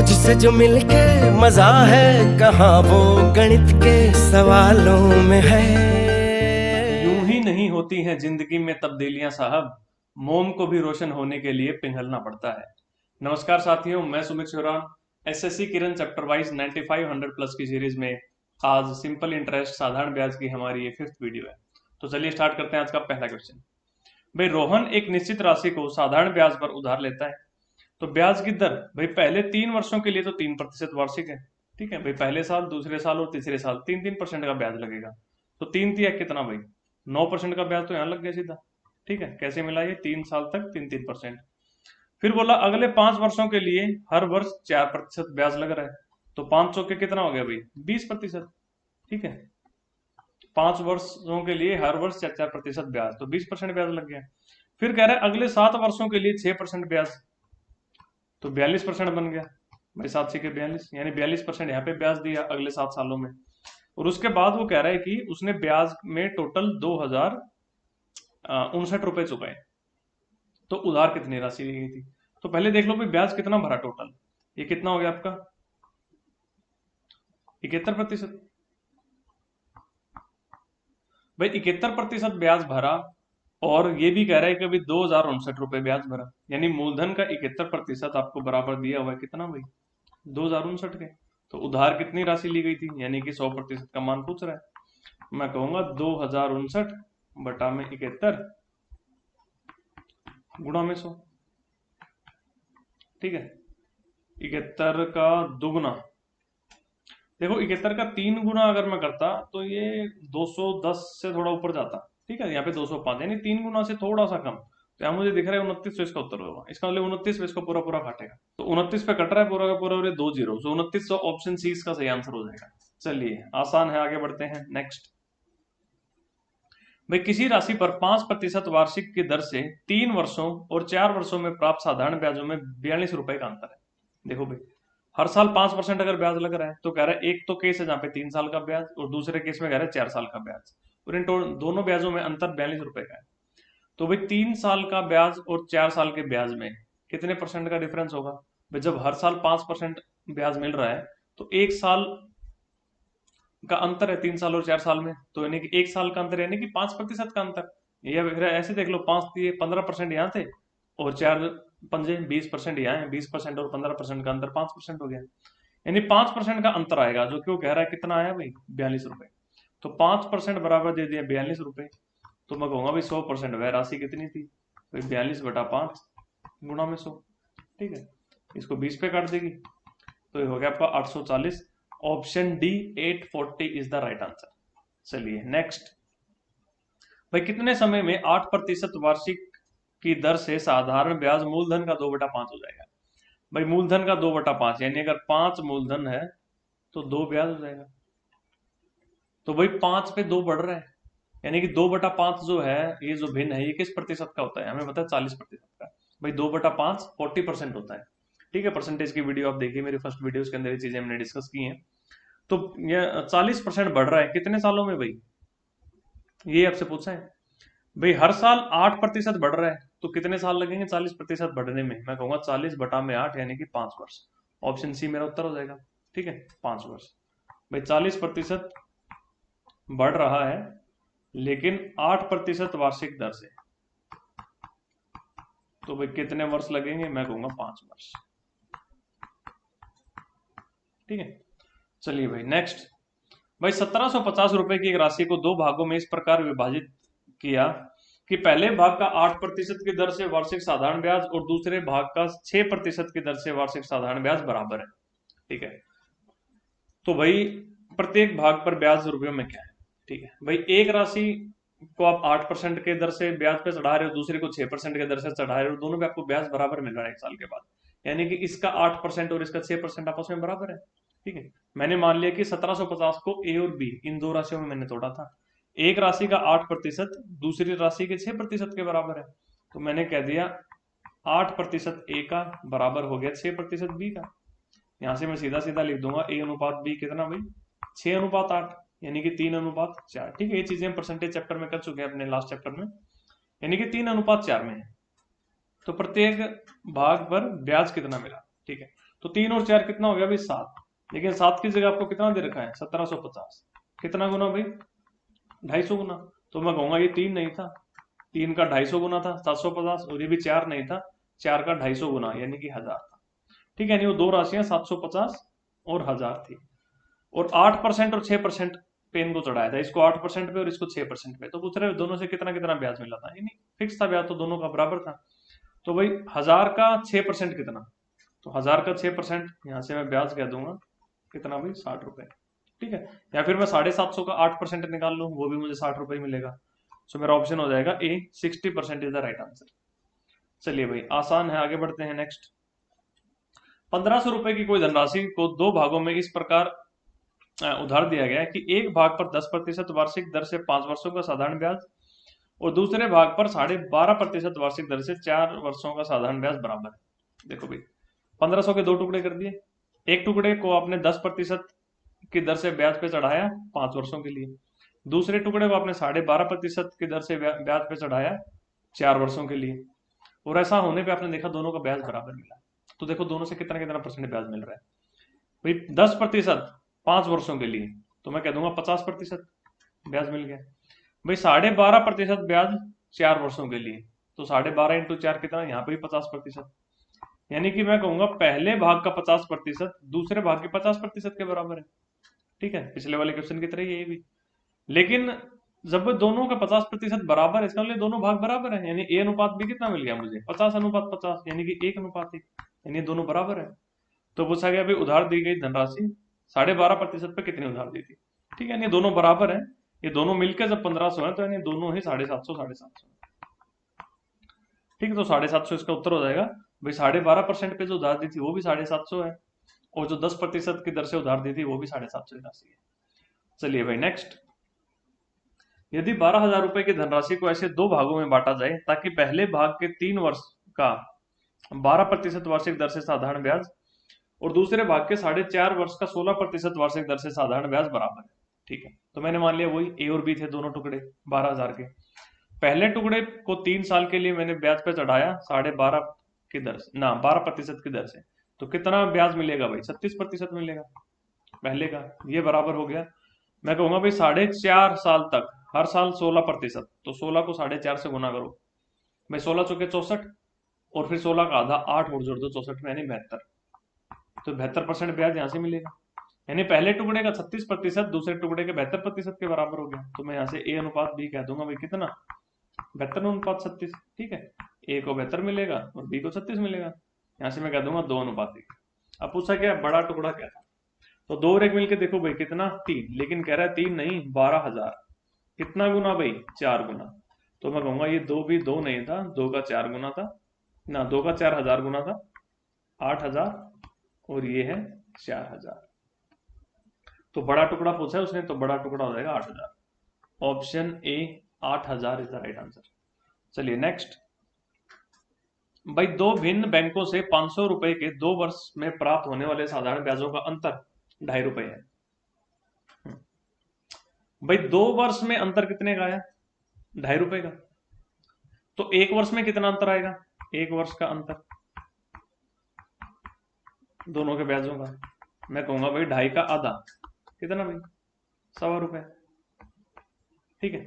तुझसे जो मिलके मजा है कहाँ वो गणित के सवालों में है। यूं ही नहीं होती हैं जिंदगी में तब्दीलियां साहब, मोम को भी रोशन होने के लिए पिघलना पड़ता है। नमस्कार साथियों, मैं सुमित शिवराम। एसएससी किरण चैप्टर वाइज 9500 प्लस की सीरीज में आज सिंपल इंटरेस्ट साधारण ब्याज की हमारी ये 5th वीडियो है। तो चलिए स्टार्ट करते हैं आज का पहला क्वेश्चन। भाई रोहन एक निश्चित राशि को साधारण ब्याज पर उधार लेता है। तो ब्याज की दर भाई पहले 3 वर्षों के लिए तो 3% वार्षिक है। ठीक है भाई, पहले साल, दूसरे साल और तीसरे साल 3% का ब्याज लगेगा। तो 3 तिया कितना भाई, 9% का ब्याज तो यहाँ लग गया सीधा। ठीक है, कैसे मिला ये, 3 साल तक 3-3%। फिर बोला अगले 5 वर्षों के लिए हर वर्ष 4% ब्याज लग रहा है। तो 5 चौके कितना हो गया भाई, 20%। ठीक है, 5 वर्षों के लिए हर वर्ष 4-4% ब्याज, तो 20% ब्याज लग गया। फिर कह रहा है अगले 7 वर्षों के लिए 6% ब्याज, तो 42% बन गया भाई। 7 6 42, यानी 42% यहाँ पे ब्याज दिया अगले 7 सालों में। और उसके बाद वो कह रहा है कि उसने ब्याज में टोटल 2059 रुपए चुकाए। तो उधार कितनी राशि ली गई थी, तो पहले देख लो भाई ब्याज कितना भरा टोटल। ये कितना हो गया आपका, 71%। भाई 71% ब्याज भरा, और ये भी कह रहा है कि अभी 2059 रुपए ब्याज भरा, यानी मूलधन का 71% आपको बराबर दिया हुआ है कितना भाई, 2059 के। तो उधार कितनी राशि ली गई थी, यानी कि 100% का मान पूछ रहा है। मैं कहूंगा 2059 बटा में 71 गुणा में 100। ठीक है, 71 का दुगुना, देखो 71 का 3 गुना अगर मैं करता तो ये 210 से थोड़ा ऊपर जाता। ठीक है, यहाँ पे 205, यानी 3 गुना से थोड़ा सा कम। तो यहाँ मुझे दिख रहा है 29, तो इसका उत्तर होगा, इसका मतलब 29 पे इसको पूरा पूरा काटेगा, तो 29 पे कट रहा है पूरा का पूरा, और ये 2 जीरो, तो 29, तो ऑप्शन सी इसका सही आंसर हो जाएगा। चलिए आसान है, आगे बढ़ते हैं नेक्स्ट। भाई किसी राशि पर 5% वार्षिक की दर से 3 वर्षों और 4 वर्षों में प्राप्त साधारण ब्याजों में 42 रुपए का अंतर है। देखो भाई, हर साल 5% अगर ब्याज लग रहा है, तो कह रहा है एक तो केस है जहां पे 3 साल का ब्याज, और दूसरे केस में कह रहा है 4 साल का ब्याज, और इन दोनों ब्याजों में अंतर 42 रुपए का है। तो भाई 3 साल का ब्याज और 4 साल के ब्याज में कितने परसेंट का डिफरेंस होगा। भाई जब हर साल 5% ब्याज मिल रहा है, तो 1 साल का अंतर है 3 साल और 4 साल में, तो यानी कि 1 साल का अंतर, यानी कि 5% का अंतर। ये फिर ऐसे देख लो, 15% यहाँ थे, और 4 पंजे 20% यहाँ है, 20% और 15% का अंतर 5% हो गया, यानी 5% का अंतर आएगा, जो कि वो कह रहा है कितना आया भाई, 42 रुपए। तो 5% बराबर दे दिया 42 रुपए। तो मैं कहूंगा भाई 100% वह राशि कितनी थी, भाई 42/5 गुणा में 100। ठीक है, इसको 20 पे काट देगी, तो ये हो गया आपका 840। Option D 840 is the right answer. चलिए नेक्स्ट। भाई कितने समय में 8% वार्षिक की दर से साधारण ब्याज मूलधन का 2/5 हो जाएगा। भाई मूलधन का 2/5, यानी अगर 5 मूलधन है तो 2 ब्याज हो जाएगा। तो भाई 5 पे 2 बढ़ रहा है, यानी कि 2/5 जो है, ये जो भिन्न है, ये किस प्रतिशत का होता है, हमें पता है 40% का। भाई 2/5 40% होता है। ठीक है, परसेंटेज की वीडियो आप देखिए, मेरी फर्स्ट वीडियो के अंदर ये चीजें हमने डिस्कस की हैं। तो ये 40% बढ़ रहा है कितने सालों में भाई, ये आपसे पूछा है। भाई हर साल 8% बढ़ रहा है, तो कितने साल लगेंगे 40% बढ़ने में, मैं कहूंगा 40/8, यानी कि 5 वर्ष। ऑप्शन सी मेरा उत्तर हो जाएगा। ठीक है, 5 वर्ष। भाई 40% बढ़ रहा है, लेकिन 8% वार्षिक दर से, तो भाई कितने वर्ष लगेंगे, मैं कहूंगा 5 वर्ष। ठीक है, चलिए भाई नेक्स्ट। भाई 1750 रुपए की एक राशि को 2 भागों में इस प्रकार विभाजित किया कि पहले भाग का 8% की दर से वार्षिक साधारण ब्याज और दूसरे भाग का 6% की दर से वार्षिक साधारण ब्याज बराबर है। ठीक है, तो भाई प्रत्येक भाग पर ब्याज रुपयों में क्या है। ठीक है भाई, एक राशि को आप 8% के दर से ब्याज पे चढ़ा रहे हो, दूसरे को 6% के दर से चढ़ा रहे हो, दोनों पे आपको ब्याज बराबर मिल रहा है 1 साल के बाद, यानी कि इसका 8% और इसका 6% आपस में बराबर है। ठीक है, मैंने मान लिया कि 1750 को ए और बी, इन दो राशियों में मैंने तोड़ा था। एक राशि का 8% दूसरी राशि के 6% के बराबर है, तो मैंने कह दिया 8% ए का बराबर हो गया 6% बी का। यहां से मैं सीधा सीधा लिख दूंगा ए अनुपात बी कितना भाई, 6:8, यानी कि 3:4। ठीक है, ये चीजें हम परसेंटेज चैप्टर में कर चुके हैं अपने लास्ट चैप्टर में, यानी कि 3:4 में है। तो प्रत्येक भाग पर ब्याज कितना मिला। ठीक है, तो 3 और 4 कितना हो गया भाई 7, लेकिन 7 की जगह आपको कितना दे रखा है 1750, कितना गुना भाई 250 गुना। तो मैं कहूंगा ये 3 नहीं था, 3 का 250 गुना था 750, और ये भी 4 नहीं था, 4 का 250 गुना यानी कि 1000 था। ठीक है, यानी वो दो राशियां 750 और 1000 थी, और 8% और 6% पे इनको चढ़ाया था, इसको 8% पे और इसको 6% पे। तो पूछ रहे दोनों से कितना कितना ब्याज मिला था, यानी फिक्स था ब्याज, तो दोनों का बराबर था। तो भाई 1000 का 6% कितना, तो 1000 का 6% यहां से मैं ब्याज कह दूंगा कितना भाई 60 रुपए। ठीक है, या फिर मैं 750 का 8% निकाल लूं, वो भी मुझे 60 रुपए ही मिलेगा। सो मेरा ऑप्शन हो जाएगा ए, 60% इज द राइट आंसर। चलिए भाई आसान है, आगे बढ़ते हैं नेक्स्ट। 1500 रुपए की कोई धनराशि को दो भागों में इस प्रकार उधार दिया गया है कि एक भाग पर 10% वार्षिक दर से 5 वर्षों का साधारण ब्याज, और दूसरे भाग पर 12.5% वार्षिक दर से 4 वर्षों का साधारण ब्याज बराबर है। देखो भाई 1500 के दो टुकड़े कर दिए, एक टुकड़े को आपने 10% की दर से ब्याज पे चढ़ाया 5 वर्षों के लिए, दूसरे टुकड़े को आपने 12.5% की दर से ब्याज पे चढ़ाया 4 वर्षों के लिए, और ऐसा होने पे आपने देखा दोनों का ब्याज बराबर मिला। तो देखो दोनों से कितना कितना परसेंट ब्याज मिल रहा है भाई, 10% 5 वर्षों के लिए, तो मैं कह दूंगा 50% ब्याज मिल गया भाई। 12.5% ब्याज 4 वर्षों के लिए, तो 12.5 इंटू 4 कितना, यहाँ पे भी 50%, यानी कि मैं कहूंगा पहले भाग का 50% दूसरे भाग के 50% के बराबर है। ठीक है, पिछले वाले क्वेश्चन की तरह ये भी, लेकिन जब दोनों का 50% बराबर है, इसका मतलब दोनों भाग बराबर है, यानी ए अनुपात भी कितना मिल गया मुझे 50:50, यानी कि 1:1, यानी दोनों बराबर है। तो पूछा गया भाई उधार दी गई धनराशि 12.5% पे कितनी उधार दी थी। ठीक है, यानी दोनों बराबर है, ये दोनों मिलकर जब 1500 है तो यानी दोनों ही 750 ठीक है, तो 750 इसका उत्तर हो जाएगा भाई। 12.5% पे जो उधार दी थी वो भी 750 है, और जो 10% की दर से उधार दी थी वो भी 750 की राशि है। चलिए भाई नेक्स्ट। यदि 12,000 रुपए की धनराशि को ऐसे दो भागों में बांटा जाए ताकि पहले भाग के 3 वर्ष का 12% वार्षिक दर से साधारण ब्याज, और दूसरे भाग के 4.5 वर्ष का 16% वार्षिक दर से साधारण ब्याज बराबर है। ठीक है, तो मैंने मान लिया वही ए और बी थे दोनों टुकड़े 12,000 के, पहले टुकड़े को 3 साल के लिए मैंने ब्याज पे चढ़ाया 12.5 की दर से, ना 12% की दर से, तो कितना ब्याज मिलेगा भाई 36% मिलेगा पहले का, ये बराबर हो गया। मैं कहूंगा भाई 4.5 साल तक हर साल 16%, तो 16 को 4.5 से गुना करो भाई, 16 चौके 64, और फिर 16 का आधा 8 और जोड़ दो 64 में, यानी 72, तो 72% ब्याज यहां से मिलेगा, यानी पहले टुकड़े का 36% दूसरे टुकड़े के 72% के बराबर हो गया। तो मैं यहाँ से ए अनुपात बी कह दूंगा भाई कितना 72:36। ठीक है, ए को 72 मिलेगा और बी को 36 मिलेगा, यहाँ से मैं कह दूंगा 2:1। अब पूछा क्या बड़ा टुकड़ा क्या था, तो 2 और 1 मिलकर देखो भाई कितना 3, लेकिन कह रहा है 3 नहीं 12,000, कितना गुना भाई 4 गुना। तो मैं कहूंगा ये 2 भी 2 नहीं था, 2 का 4 गुना था, ना 2 का 4,000 गुना था 8,000, और ये है 4,000। तो बड़ा टुकड़ा पूछा है उसने, तो बड़ा टुकड़ा हो जाएगा 8,000, option A 8,000 is the right answer. चलिए नेक्स्ट। भाई दो भिन्न बैंकों से 500 रुपए के 2 वर्ष में प्राप्त होने वाले साधारण ब्याजों का अंतर 2.5 रुपए है। भाई 2 वर्ष में अंतर कितने का आया 2.5 रुपए का, तो 1 वर्ष में कितना अंतर आएगा, 1 वर्ष का अंतर दोनों के ब्याजों का, मैं कहूंगा भाई 2.5 का आधा कितना भाई 1.25 रुपए। ठीक है,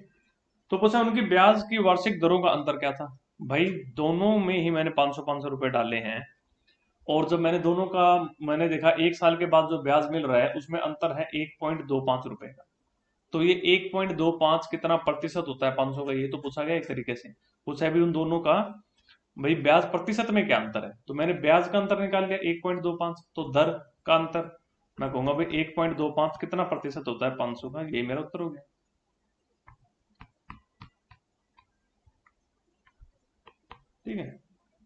तो पूछा उनकी ब्याज की वार्षिक दरों का अंतर क्या था। भाई दोनों में ही मैंने 500 रुपए डाले हैं, और जब मैंने दोनों का मैंने देखा 1 साल के बाद जो ब्याज मिल रहा है उसमें अंतर है 1.25 रुपए का, तो ये 1.25 कितना प्रतिशत होता है 500 का, ये तो पूछा गया एक तरीके से। पूछा है भी उन दोनों का भाई ब्याज प्रतिशत में क्या अंतर है, तो मैंने ब्याज का अंतर निकाल लिया 1.25, तो दर का अंतर मैं कहूंगा भाई 1.25 कितना प्रतिशत होता है 500 का, ये मेरा उत्तर हो गया। ठीक है,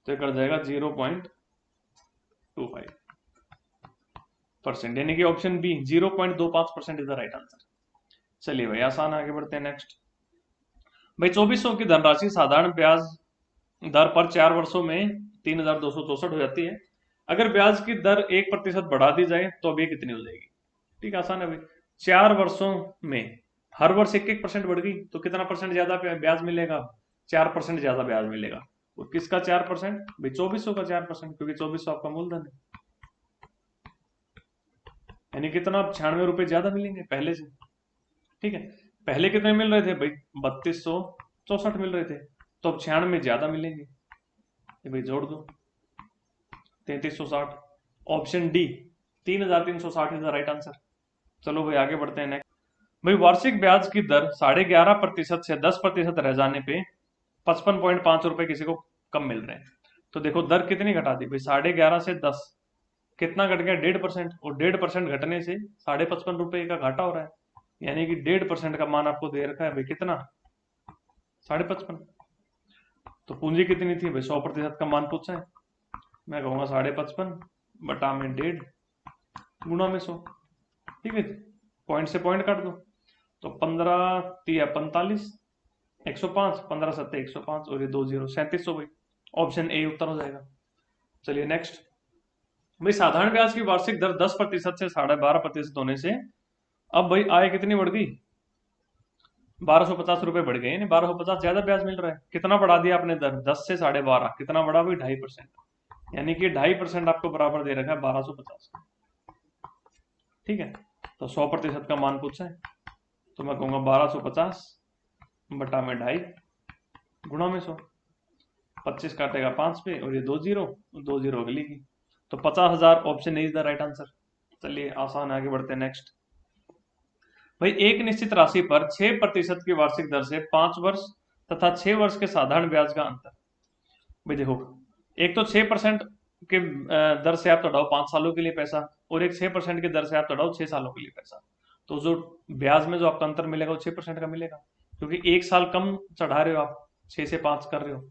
तो ये कर जाएगा 0.25%, यानी कि option B 0.25% is the right answer. चलिए भाई आसान आगे बढ़ते हैं नेक्स्ट। भाई 2400 की धनराशि साधारण ब्याज दर पर 4 वर्षों में 3,264 हो जाती है, अगर ब्याज की दर 1% बढ़ा दी जाए तो अब ये कितनी हो जाएगी। ठीक है, आसान है भाई, 4 वर्षों में हर वर्ष 1-1% बढ़ गई तो कितना परसेंट ज्यादा ब्याज मिलेगा, 4% ज्यादा ब्याज मिलेगा। और किसका 4%, भाई 2400 का 4%, क्योंकि 2400 आपका मूलधन है। यानी कितना, 96 रुपए ज्यादा मिलेंगे पहले से। ठीक है, पहले कितने मिल रहे थे भाई, 3264 मिल रहे थे, तो अब 96 ज्यादा मिलेंगे, ये भाई जोड़ दो 3360। Option D 3360 is the right answer. चलो भाई आगे बढ़ते हैं नेक्स्ट। भाई वार्षिक ब्याज की दर 11.5% से 10% रह जाने पे 55.5 रुपए किसी को कम मिल रहे हैं। तो देखो दर कितनी घटा दी भाई, 11.5 से 10, कितना घट गया, 1.5%, और 1.5% घटने से 55.5 रुपए का घाटा हो रहा है, यानी कि 1.5% का मान आपको दे रखा है भाई, कितना, 55.5। तो पूंजी कितनी थी भाई, 100% का मान पूछा है, मैं कहूंगा 55.5 बटा में 1.5 गुणा में 100। ठीक है, पॉइंट से पॉइंट काट दो, तो 15 तिया 45, 105, 15 सत्ते 105, और ये 2 0 3700 भाई, ऑप्शन ए उत्तर हो जाएगा। चलिए नेक्स्ट। भाई साधारण ब्याज की वार्षिक दर 10% से 12.5% होने से अब भाई आय कितनी बढ़ गई, 1250 रुपए बढ़ गए, यानी 1250 ज्यादा ब्याज मिल रहा है। कितना बढ़ा दिया आपने दर, 10 से 12.5, कितना बढ़ा भाई, 2.5%, यानी कि 2.5% आपको बराबर दे रखा है 1250। ठीक है, तो 100% का मान पूछा है, तो मैं कहूंगा 1250 बटा में 2.5 गुणा में 100, 25 काटेगा 5 पे, और ये 2 0 अगली की, तो 50,000 option A is the right answer. चलिए आसान, आगे बढ़ते हैं नेक्स्ट। भाई एक निश्चित राशि पर 6% की वार्षिक दर से 5 वर्ष तथा 6 वर्ष के साधारण ब्याज का अंतर। भाई देखो, एक तो 6% के दर से आप चढ़ाओ 5 सालों के लिए पैसा, और एक 6% की दर से आप चढ़ाओ 6 सालों के लिए पैसा, तो जो ब्याज में जो आपका अंतर मिलेगा वो 6% का मिलेगा, क्योंकि एक साल कम चढ़ा रहे हो आप, 6 से 5 कर रहे हो,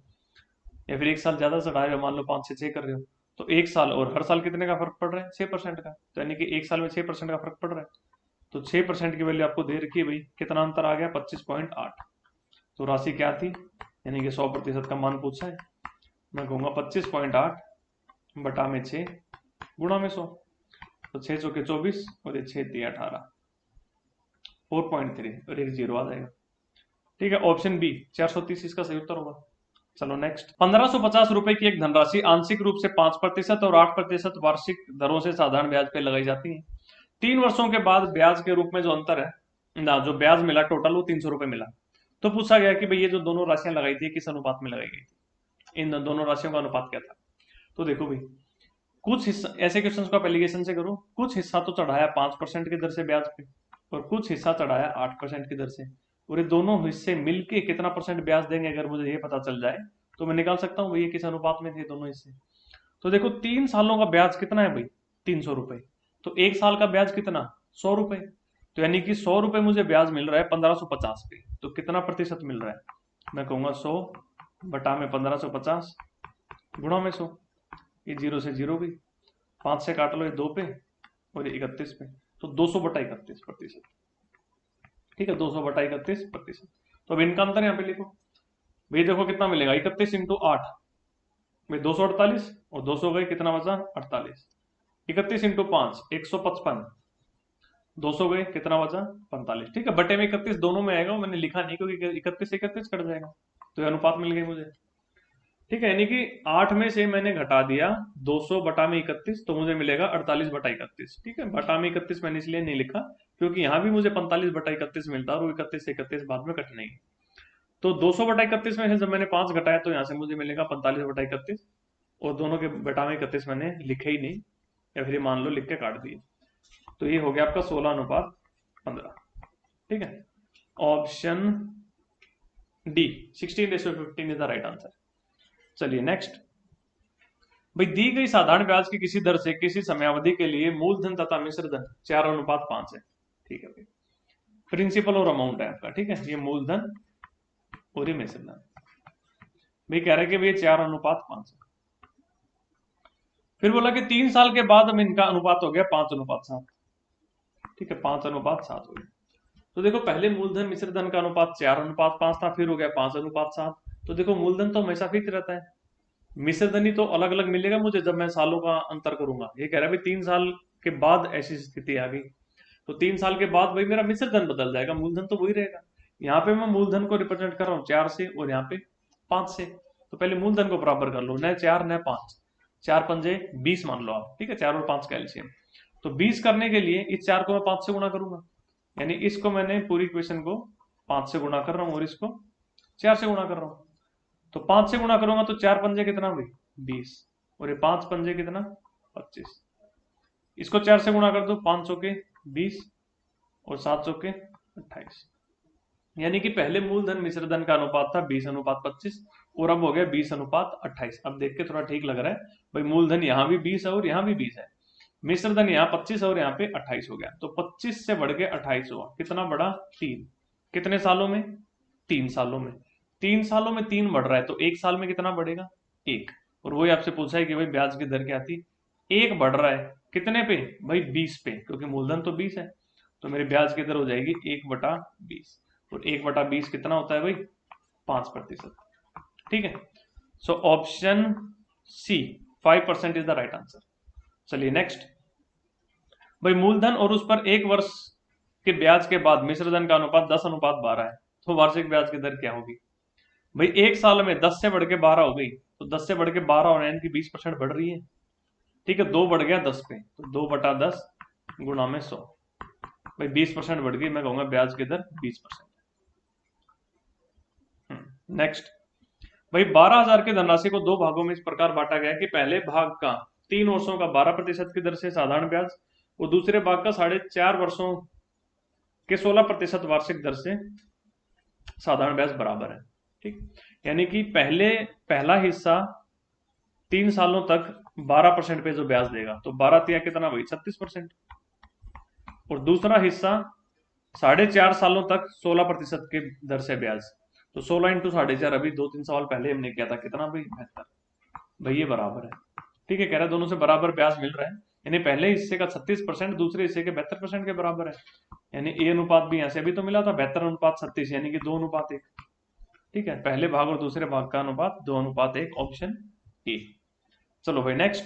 या फिर एक साल ज्यादा चढ़ा रहे हो, मान लो 5 से 6 कर रहे हो, तो एक साल और हर साल कितने का फर्क पड़ रहा है, 6% का, तो यानी कि एक साल में 6% का फर्क पड़ रहा है, तो 6% की वैल्यू आपको दे रखी है भाई, कितना अंतर आ गया, 25.8। तो राशि क्या थी, यानी कि 100% का मान पूछा है, मैं कहूंगा 25.8 बटा में 6 गुणा में 100, तो 6 चौके 24, और ये 6 दिया 18, 4.3, और एक 0 आ जाएगा। ठीक है, ऑप्शन बी 430 इसका सही उत्तर होगा। चलो नेक्स्ट। 1550 रुपए की एक धनराशि आंशिक रूप से 5% और 8% वार्षिक दरों से साधारण ब्याज पे लगाई जाती है। 3 वर्षों के बाद ब्याज के रूप में जो अंतर है ना, जो ब्याज मिला टोटल वो 300 रुपए मिला। तो पूछा गया कि भाई ये जो दोनों राशियां लगाई थी किस अनुपात में लगाई गई थी, इन दोनों राशियों का अनुपात क्या था। तो देखो भाई, कुछ हिस्सा, ऐसे क्वेश्चन को आप एलिगेशन से करो, कुछ हिस्सा तो चढ़ाया 5% की दर से ब्याज पे, और कुछ हिस्सा चढ़ाया 8% की दर से, और ये दोनों हिस्से मिलके कितना परसेंट ब्याज देंगे अगर मुझे ये पता चल जाए, तो मैं निकाल सकता हूँ भाई ये किस अनुपात में थे दोनों हिस्से। तो देखो 3 सालों का ब्याज कितना है भाई, 300 रुपए, तो एक साल का ब्याज कितना, 100 रुपए, तो यानी कि 100 रुपए मुझे ब्याज मिल रहा है 1550 पे, तो कितना प्रतिशत मिल रहा है, मैं कहूंगा 100 बटा में 1550 गुणा में 100, ये 0 से 0 गई, 5 से काट लो ये 2 पे, और ये 31 पे, तो 200 बटा 31%। ठीक है, 200 बटा 31%। तो अब इनका अंतर यहाँ पे लिखो भाई, देखो कितना मिलेगा, 31 इंटू 8 भाई 248, और 200 गए, कितना बचा 48, 31 इंटू 5 155, 200 गए, कितना बचा 45। ठीक है, बटे में 31 दोनों में आएगा, मैंने लिखा नहीं क्योंकि 31 से 31 कट जाएगा, तो ये अनुपात मिल गई मुझे। ठीक है, यानी कि 8 में से मैंने घटा दिया 200 बटा में 31, तो मुझे मिलेगा 48 बटा 31। ठीक है, बटा में 31 मैंने इसलिए नहीं लिखा क्योंकि यहां भी मुझे 45 बटा 31 मिलता है, और 31 से 31 बाद में कटना ही है। तो 200 बटा 31 में से जब मैंने 5 घटाया तो यहाँ से मुझे मिलेगा 45 बटा 31, और दोनों के बटा में 31 मैंने लिखे ही नहीं, या फिर मान लो लिख के काट दिए, तो ये हो गया आपका 16:15। ठीक है, option D 16:15 is the right answer. चलिए नेक्स्ट। भाई दी गई साधारण ब्याज की किसी दर से किसी समयावधि के लिए मूलधन तथा मिश्र धन 4:5 है। ठीक है भाई, प्रिंसिपल और अमाउंट है आपका। ठीक है, ये मूलधन और ये मिश्र धन, भाई कह रहे हैं कि भाई 4:5 है। फिर बोला कि 3 साल के बाद हम इनका अनुपात हो गया 5:7। ठीक है, 5:7 हो गया। तो देखो पहले मूलधन मिश्र धन का अनुपात 4:5 था, फिर हो गया 5:7। तो देखो मूलधन तो हमेशा फिक्स रहता है, मिश्र धन ही तो अलग अलग मिलेगा मुझे जब मैं सालों का अंतर करूंगा। ये कह रहा है भाई 3 साल के बाद ऐसी स्थिति आ गई, तो 3 साल के बाद भाई मेरा मिश्र धन बदल जाएगा, मूलधन तो वही रहेगा। यहाँ पे मैं मूलधन को रिप्रेजेंट कर रहा हूँ 4 से, और यहाँ पे 5 से, तो पहले मूलधन को बराबर कर लो, न 4 न 5, 4 पंजे 20 मान लो आप। ठीक है, 4 और 5 का एलसीएम, तो 20 करने के लिए इस 4 को मैं 5 से गुणा करूंगा, यानी इसको मैंने पूरी इक्वेशन को 5 से गुणा कर रहा हूं और इसको 4 से गुणा कर रहा हूं। तो 5 से गुणा करूंगा तो 4 पंजे कितना भाई 20, और ये 5 पंजे कितना 25। इसको 4 से गुणा कर दो, 5 चौके 20 और 7 चौके 28, यानी कि पहले मूलधन मिश्रधन का अनुपात था 20:25 और अब हो गया 20:28। अब देख के थोड़ा ठीक लग रहा है भाई, मूलधन यहाँ भी 20 है और यहाँ भी 20 है, मिश्रधन यहाँ 25 और यहाँ पे 28 हो गया। तो 25 से बढ़ के 28 हुआ, कितना बढ़ा 3। कितने सालों में 3 सालों में, 3 सालों में 3 बढ़ रहा है, तो 1 साल में कितना बढ़ेगा 1। और वही आपसे पूछा है कि भाई ब्याज की दर क्या थी, 1 बढ़ रहा है कितने पे भाई 20 पे, क्योंकि मूलधन तो 20 है, तो मेरी ब्याज की दर हो जाएगी 1/20, और 1/20 कितना होता है भाई 5%। ठीक है, सो option C 5% is the right answer. चलिए नेक्स्ट, भाई मूलधन और उस पर 1 वर्ष के ब्याज के बाद मिश्रधन का अनुपात 10:12 है, तो वार्षिक ब्याज की दर क्या होगी। भाई 1 साल में 10 से बढ़ के 12 हो गई, तो 10 से बढ़ के 12 होने यानी कि 20% बढ़ रही है। ठीक है, 2 बढ़ गया 10 पे, तो 2/10 गुणा में 100, भाई 20% बढ़ गई, मैं कहूंगा ब्याज की दर 20%। नेक्स्ट, भाई 12,000 की धनराशि को 2 भागों में इस प्रकार बांटा गया कि पहले भाग का 3 वर्षों का 12% की दर से साधारण ब्याज और दूसरे भाग का 4.5 वर्षों के 16% वार्षिक दर से साधारण ब्याज बराबर है। ठीक, यानी कि पहला हिस्सा 3 सालों तक 12% पे जो ब्याज देगा, तो 12 तिया कितना भाई 36%, और दूसरा हिस्सा 4.5 सालों तक 16% की दर से ब्याज, तो 16 × 4.5, अभी 2-3 सवाल पहले हमने किया था, कितना भाई 72, भाई ये बराबर है। ठीक है, कह रहा है दोनों से बराबर ब्याज मिल रहा है, यानी पहले हिस्से का 36% दूसरे हिस्से के 72% के बराबर है, यानी ए अनुपात भी यहाँ से अभी तो मिला था 72:36, यानी कि 2:1। ठीक है, पहले भाग और दूसरे भाग का अनुपात 2:1, ऑप्शन ए। चलो भाई नेक्स्ट,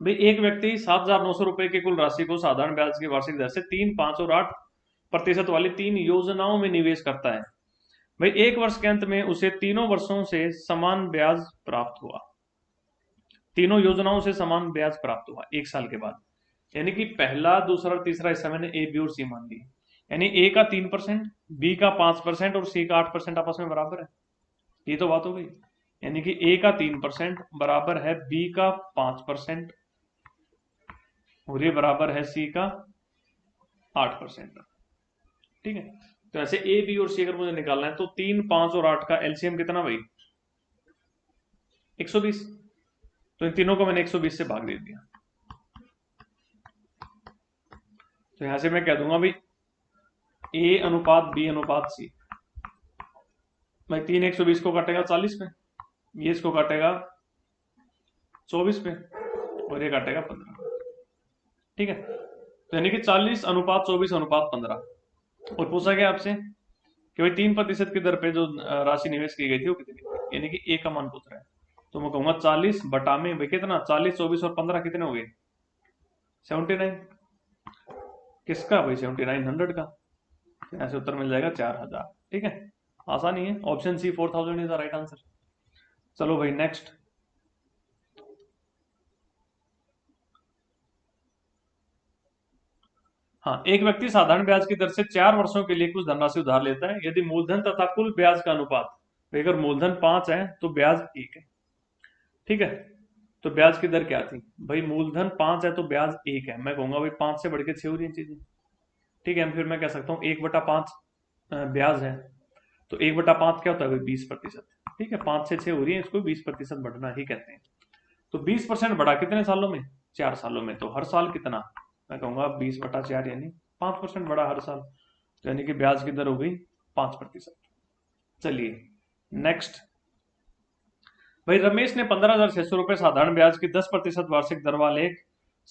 भाई एक व्यक्ति 7,900 रुपए की कुल राशि को साधारण ब्याज की वार्षिक दर से 3, 5 और 8% वाली 3 योजनाओं में निवेश करता है। भाई 1 वर्ष के अंत में उसे तीनों वर्षों से समान ब्याज प्राप्त हुआ, तीनों योजनाओं से समान ब्याज प्राप्त हुआ 1 साल के बाद, यानी कि पहला दूसरा और तीसरा हिस्सा मैंने ए बी और सी मान ली, यानी ए का 3%, बी का 5% और सी का 8% आपस में बराबर है, ये तो बात हो गई। यानी कि ए का 3% बराबर है बी का 5% और ये बराबर है सी का 8%। ठीक है, तो ऐसे ए बी और सी अगर मुझे निकालना है तो 3, 5 और 8 का एलसीएम कितना भाई 120, तो इन तीनों को मैंने 120 से भाग दे दिया, तो यहां से मैं कह दूंगा भाई ए अनुपात बी अनुपात सी, भाई 3 120 को काटेगा 40 पे, ये इसको काटेगा 24 पे और ये काटेगा 15। ठीक है, तो यानी कि 40:24:15, और पूछा गया आपसे कि भाई 3% की दर पे जो राशि निवेश की गई थी वो कितनी, यानी कि ए का मान पूछ रहा है, तो मैं कहूंगा 40 बटा में भाई कितना 40, 24 और 15 कितने हो गए 79, किसका भाई 7900 का, यहाँ से उत्तर मिल जाएगा 4000। ठीक है, आसानी है, option C 4000 is the right answer. चलो भाई नेक्स्ट, हाँ, एक व्यक्ति साधारण ब्याज की दर से 4 वर्षों के लिए कुछ धनराशि उधार लेता है, यदि मूलधन तथा कुल ब्याज का अनुपात, अगर मूलधन 5 है तो ब्याज 1 है। ठीक है, तो ब्याज की दर क्या थी भाई, मूलधन 5 है तो ब्याज 1 है, मैं कहूंगा भाई 5 से बढ़ के 6 हो रही है चीजें। ठीक है, फिर मैं कह सकता हूँ 1/5 ब्याज है, तो 1/5 क्या होता है भाई 20%। ठीक है, 5 से 6 हो रही है, इसको 20% बढ़ना ही कहते हैं। तो 20% बढ़ा कितने सालों में 4 सालों में, तो हर साल कितना, मैं कहूंगा 20/4 यानी 5% बढ़ा हर साल, तो यानी कि ब्याज की दर हो गई 5%। चलिए नेक्स्ट, भाई रमेश ने 15,600 रुपए साधारण ब्याज की 10% वार्षिक दर वाले एक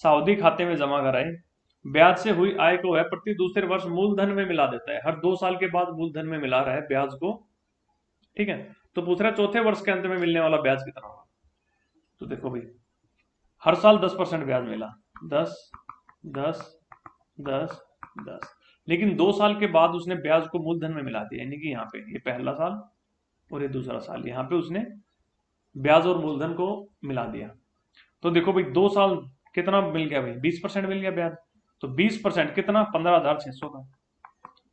सावधि खाते में जमा कराए, ब्याज से हुई आय को वह प्रति दूसरे वर्ष मूलधन में मिला देता है, हर 2 साल के बाद मूलधन में मिला रहा है ब्याज को। ठीक है, तो पूछ रहा है चौथे वर्ष के अंत में मिलने वाला ब्याज कितना होगा, तो देखो भाई हर साल 10% ब्याज मिला, 10 10 10 10, लेकिन 2 साल के बाद उसने ब्याज को मूलधन में मिला दिया, यानी कि यहाँ पे ये पहला साल और ये दूसरा साल, यहाँ पे उसने ब्याज और मूलधन को मिला दिया। तो देखो भाई 2 साल कितना मिल गया भाई, 20% मिल गया ब्याज। तो 20% कितना, 15,600 का।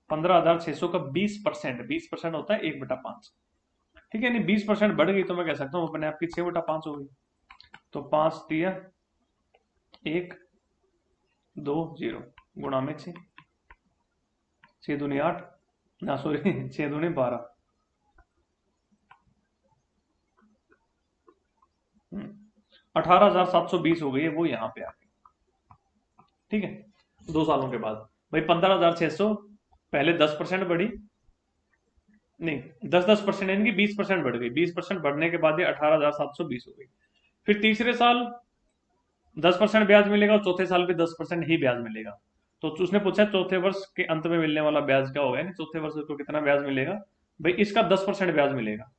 15,600 का 20%, 20% होता है 1/5। ठीक है, यानी 20% बढ़ गई तो मैं कह सकता हूँ अपने आपकी 6/5 हो गई। तो 5 दिया 1 2 0 गुणा में 6, 6 दूनी 8, ना सॉरी 6 दूनी 12। 18,720 हो गई है वो यहाँ पे आके। ठीक है, 2 सालों के बाद भाई 15,600 पहले 10% बढ़ी, नहीं 10% यानी कि 20% बढ़ गई, 20% बढ़ने के बाद ये 18,720 हो गई। फिर तीसरे साल 10% ब्याज मिलेगा और चौथे साल भी 10% ही ब्याज मिलेगा। तो उसने पूछा चौथे वर्ष के अंत में मिलने वाला ब्याज क्या होगा, यानी चौथे वर्ष को कितना ब्याज मिलेगा। भाई इसका 10% ब्याज मिलेगा।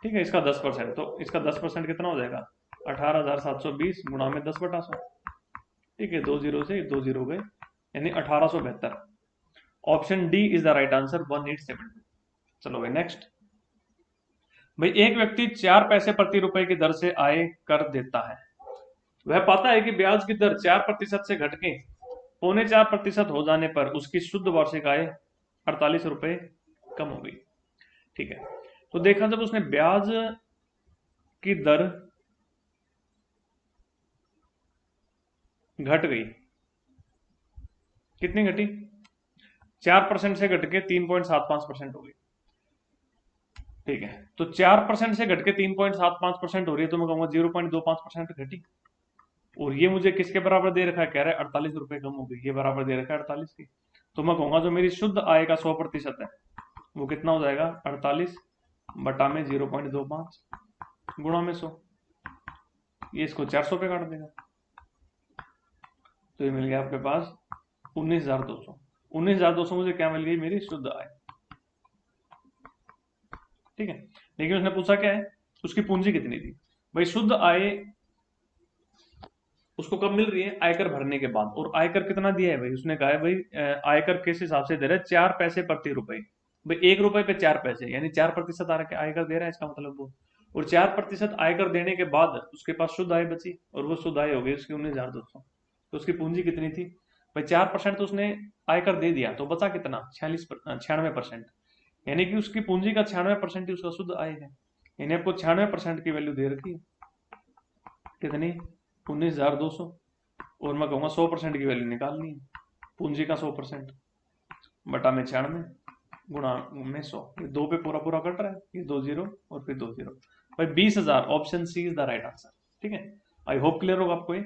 ठीक है, इसका 10%, तो इसका 10% कितना हो जाएगा, 18,720 गुणा में 10/100। ठीक है, 2 जीरो से 2 जीरो गए, यानी 1872। Option D is the right answer, 1872। चलो भाई नेक्स्ट। भाई एक व्यक्ति 4 पैसे प्रति रुपए की दर से आय कर देता है। वह पाता है कि ब्याज की दर 4% से घट के 4.25% हो जाने पर उसकी शुद्ध वार्षिक आय 48 रुपए कम हो गई। ठीक है, तो देखा जब उसने ब्याज की दर घट गई, कितनी घटी, 4% से घट के 3.75% हो गई। ठीक है, तो 4% से घट के 3.75% हो रही है, तो मैं कहूंगा 0.25% घटी। और ये मुझे किसके बराबर दे रखा है, कह रहा है 48 रुपए कम हो गई, ये बराबर दे रखा है 48 की। तो मैं कहूंगा जो मेरी शुद्ध आय का 100% है वो कितना हो जाएगा, 48 बटा में 0.25 गुणा में 100। ये इसको 400 पे काट देगा, तो ये मिल गया आपके पास 19,200। 19,200 मुझे क्या मिल गई, मेरी शुद्ध आय। ठीक है, लेकिन उसने पूछा क्या है, उसकी पूंजी कितनी थी। भाई शुद्ध आय उसको कब मिल रही है, आयकर भरने के बाद। और आयकर कितना दिया है भाई, उसने कहा है भाई आयकर किस हिसाब से दे रहा है, 4 पैसे प्रति रुपए। भाई 1 रुपए पे 4 पैसे, यानी 4% आयकर दे रहा है, इसका मतलब वो। और 4% आयकर देने के बाद उसके पास शुद्ध आय बची, और वो शुद्ध आय हो गई उसकी 19,200। तो उसकी पूंजी कितनी थी भाई, 4% तो उसने आयकर दे दिया, तो बचा कितना, 96% यानी कि उसकी पूंजी का 96% ही उसका शुद्ध आय है। यानी आपको 96% की वैल्यू दे रखी है, कितनी, 19,200। और मैं कहूंगा 100% की वैल्यू निकालनी है, पूंजी का 100% बटा में 96 गुणा में 100। ये 2 पे पूरा पूरा कट रहा है, ये 2 जीरो और फिर 2 जीरो। भाई 20,000, option C is the right answer. ठीक है, आई होप क्लियर होगा आपको ये।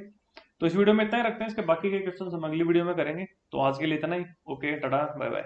तो इस वीडियो में इतना ही रखते हैं, इसके बाकी के क्वेश्चन हम अगली वीडियो में करेंगे। तो आज के लिए इतना ही, ओके टाटा बाय बाय।